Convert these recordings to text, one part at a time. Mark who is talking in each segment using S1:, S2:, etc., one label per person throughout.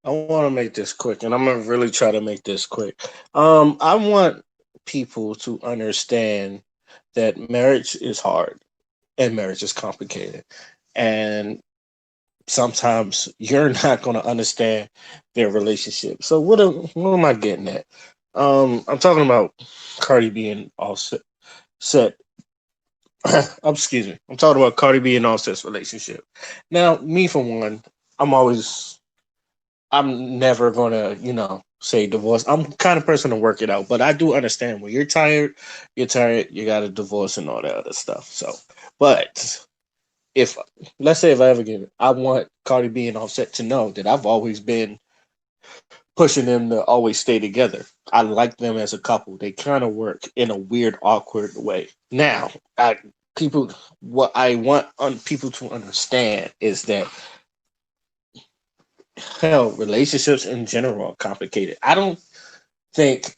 S1: I want to make this quick, and I'm gonna really try to make this quick. I want people to understand that marriage is hard and marriage is complicated, and sometimes you're not gonna understand their relationship. So what am I getting at? I'm talking about Cardi B and Offset. Excuse me. I'm talking about Cardi B and Offset's relationship. Now, me for one, I'm always I'm never gonna, say divorce. I'm the kind of person to work it out, but I do understand when you're tired, you got to divorce and all that other stuff. So, but if let's say if I ever get it, I want Cardi B and Offset to know that I've always been pushing them to always stay together. I like them as a couple. They kind of work in a weird, awkward way. Now, people, what I want people to understand is that hell, relationships in general are complicated. I don't think,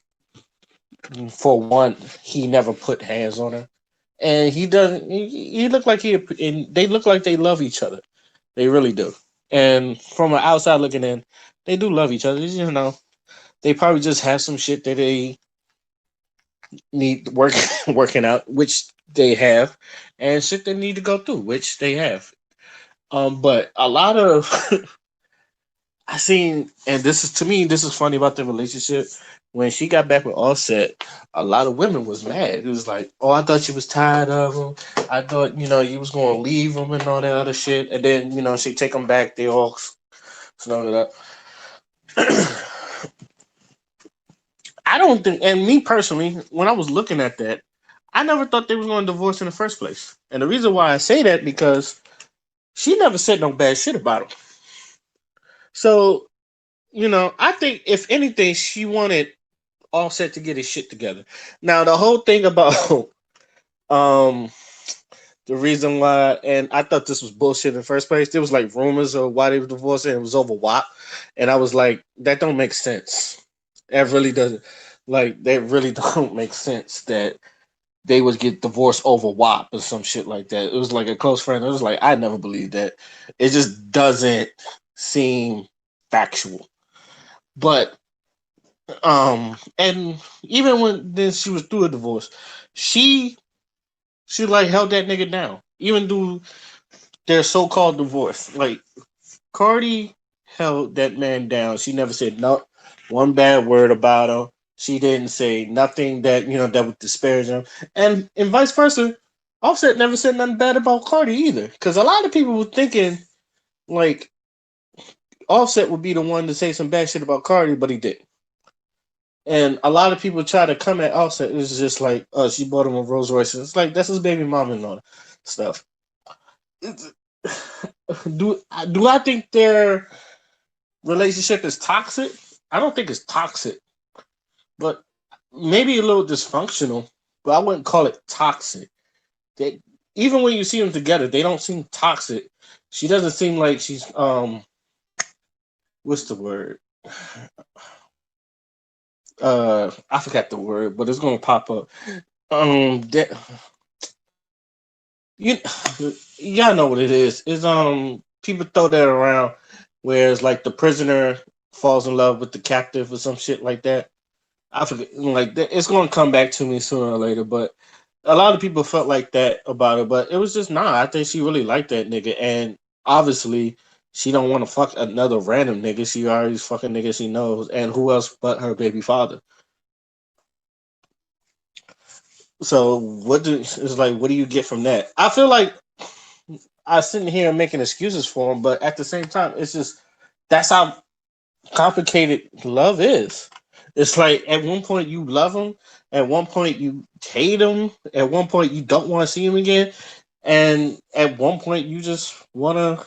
S1: for one, he never put hands on her, and he doesn't. He look like and they look like they love each other. They really do. And from an outside looking in, they do love each other. They probably just have some shit that they need working out, which they have, and shit they need to go through, which they have. But a lot of I seen, and this is to me, this is funny about the relationship. When she got back with Offset, a lot of women was mad. It was like, "Oh, I thought you was tired of him. I thought you was going to leave him and all that other shit." And then she take him back. They all snuggled up. I don't think, and me personally, when I was looking at that, I never thought they was going to divorce in the first place. And the reason why I say that because she never said no bad shit about him. So I think if anything, she wanted Offset to get his shit together. Now the whole thing about um the reason why, and I thought this was bullshit in the first place. There was like rumors of why they were divorcing. And it was over WAP, and I was like, that don't make sense. That really doesn't. Like that really don't make sense that they would get divorced over WAP or some shit like that. It was like a close friend. It was like I never believed that. It just doesn't seem factual. But and even when then she was through a divorce, she she like held that nigga down. Even through their so called divorce. Like Cardi held that man down. She never said no one bad word about him. She didn't say nothing that that would disparage him, and vice versa. Offset never said nothing bad about Cardi either, because a lot of people were thinking like Offset would be the one to say some bad shit about Cardi, but he didn't. And a lot of people try to come at Offset. It's just like, oh, she bought him a Rolls Royce. It's like that's his baby mama and all that stuff. It's- do I think their relationship is toxic? I don't think it's toxic, but maybe a little dysfunctional. But I wouldn't call it toxic. They, even when you see them together, they don't seem toxic. She doesn't seem like she's what's the word? I forgot the word, but it's gonna pop up. That you y'all know what it is. It's people throw that around, whereas like the prisoner falls in love with the captive or some shit like that. I forget, like it's gonna come back to me sooner or later. But a lot of people felt like that about her, but it was just nah. I think she really liked that nigga, and obviously she don't want to fuck another random nigga. She already fucking nigga she knows, and who else but her baby father. So it's like? What do you get from that? I feel like I sitting here making excuses for him, but at the same time, it's just that's how complicated love is. It's like at one point you love him, at one point you hate him, at one point you don't want to see him again, and at one point you just want to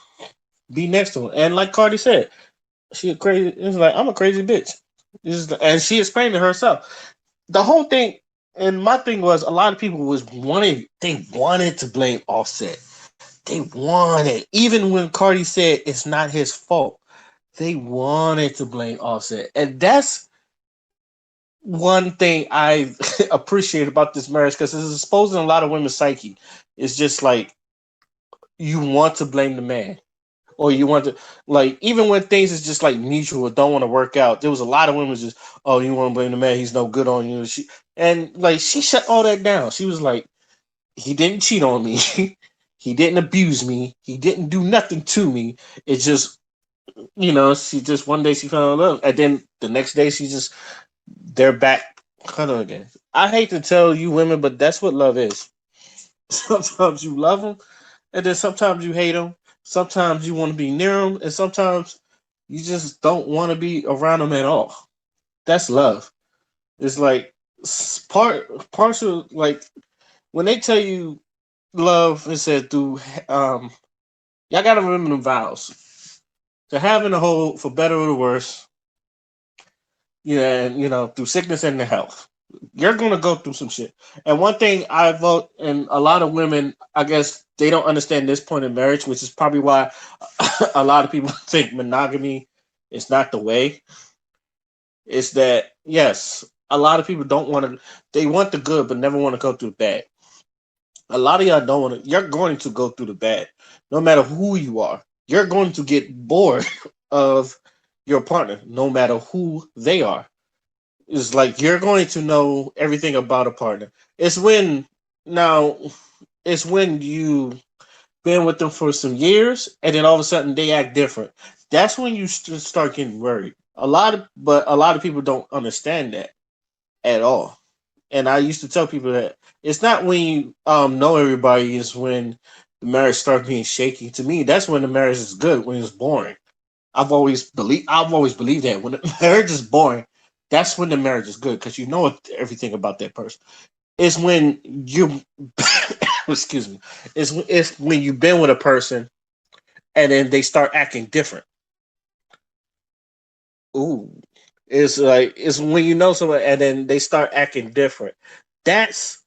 S1: be next to him. And like Cardi said, she a crazy. It's like I'm a crazy bitch. And she explained it herself. The whole thing, and my thing was, a lot of people they wanted to blame Offset. They wanted, even when Cardi said it's not his fault, they wanted to blame Offset. And that's one thing I appreciate about this marriage because it's exposing a lot of women's psyche. It's just like you want to blame the man. or you want to, like, even when things is just like mutual, don't want to work out. There was a lot of women just, oh, you want to blame the man? He's no good on you. And like she shut all that down. She was like, he didn't cheat on me. He didn't abuse me. He didn't do nothing to me. It's just, she just one day she fell in love, and then the next day she just they're back cuddling again. I hate to tell you women, but that's what love is. Sometimes you love them, and then sometimes you hate them. Sometimes you want to be near them, and sometimes you just don't want to be around them at all. That's love. It's like partial. Like when they tell you love, it said through. Y'all gotta remember the vows. To having a whole, for better or the worse, yeah, and through sickness and the health. You're gonna go through some shit. And one thing I vote, and a lot of women, I guess they don't understand this point in marriage, which is probably why a lot of people think monogamy is not the way. Is that yes, a lot of people don't want to. They want the good, but never want to go through the bad. A lot of y'all don't want to. You're going to go through the bad, no matter who you are. You're going to get bored of your partner, no matter who they are. It's like you're going to know everything about a partner. It's when now it's when you been with them for some years and then all of a sudden they act different. That's when you start getting worried. But a lot of people don't understand that at all. And I used to tell people that it's not when you know everybody, is when the marriage starts being shaky. To me, that's when the marriage is good, when it's boring. I've always believed that when the marriage is boring, that's when the marriage is good because you know everything about that person. It's when you excuse me. It's when you've been with a person and then they start acting different. Ooh, it's when you know someone and then they start acting different. That's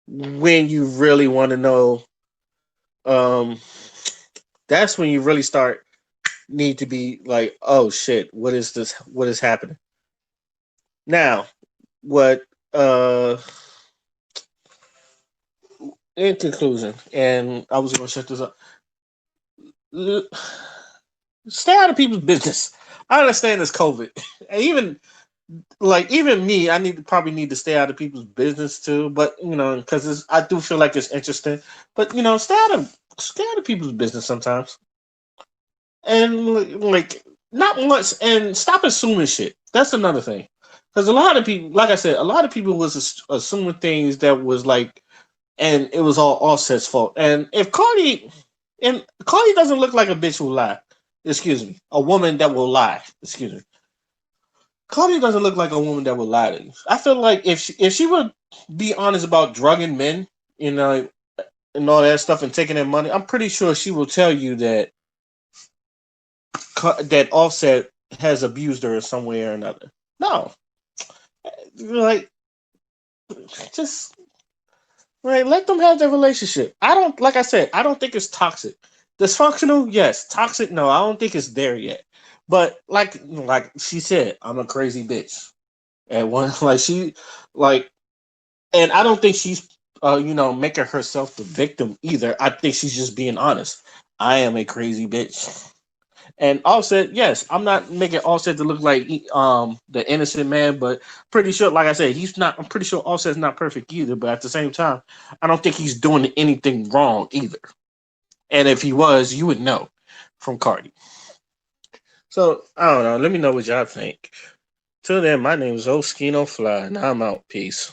S1: when you really want to know. Um, that's when you really start need to be like, oh shit, what is this? What is happening now? What in conclusion, and I was going to shut this up. Stay out of people's business. I understand it's COVID, and even me, I probably need to stay out of people's business too. But because I do feel like it's interesting. But stay out of people's business sometimes, and like not once, and stop assuming shit. That's another thing. Because a lot of people, like I said, a lot of people was assuming things that was like, and it was all Offset's fault. And Cardi doesn't look like a bitch who lie. Excuse me, a woman that will lie. Excuse me, Cardi doesn't look like a woman that will lie to you. I feel like if she would be honest about drugging men, you know, and all that stuff and taking their money, I'm pretty sure she will tell you that Offset has abused her in some way or another. No, like just right, let them have their relationship. I don't like I said, I don't think it's toxic. Dysfunctional, yes. Toxic, no. I don't think it's there yet. But like she said, I'm a crazy bitch. And one like she like and I don't think she's making herself the victim either. I think she's just being honest. I am a crazy bitch. And Offset, yes, I'm not making Offset to look like the innocent man, but pretty sure, like I said, he's not. I'm pretty sure Offset's not perfect either. But at the same time, I don't think he's doing anything wrong either. And if he was, you would know from Cardi. So I don't know. Let me know what y'all think. Till then, my name is Oskino Fly, and I'm out. Peace.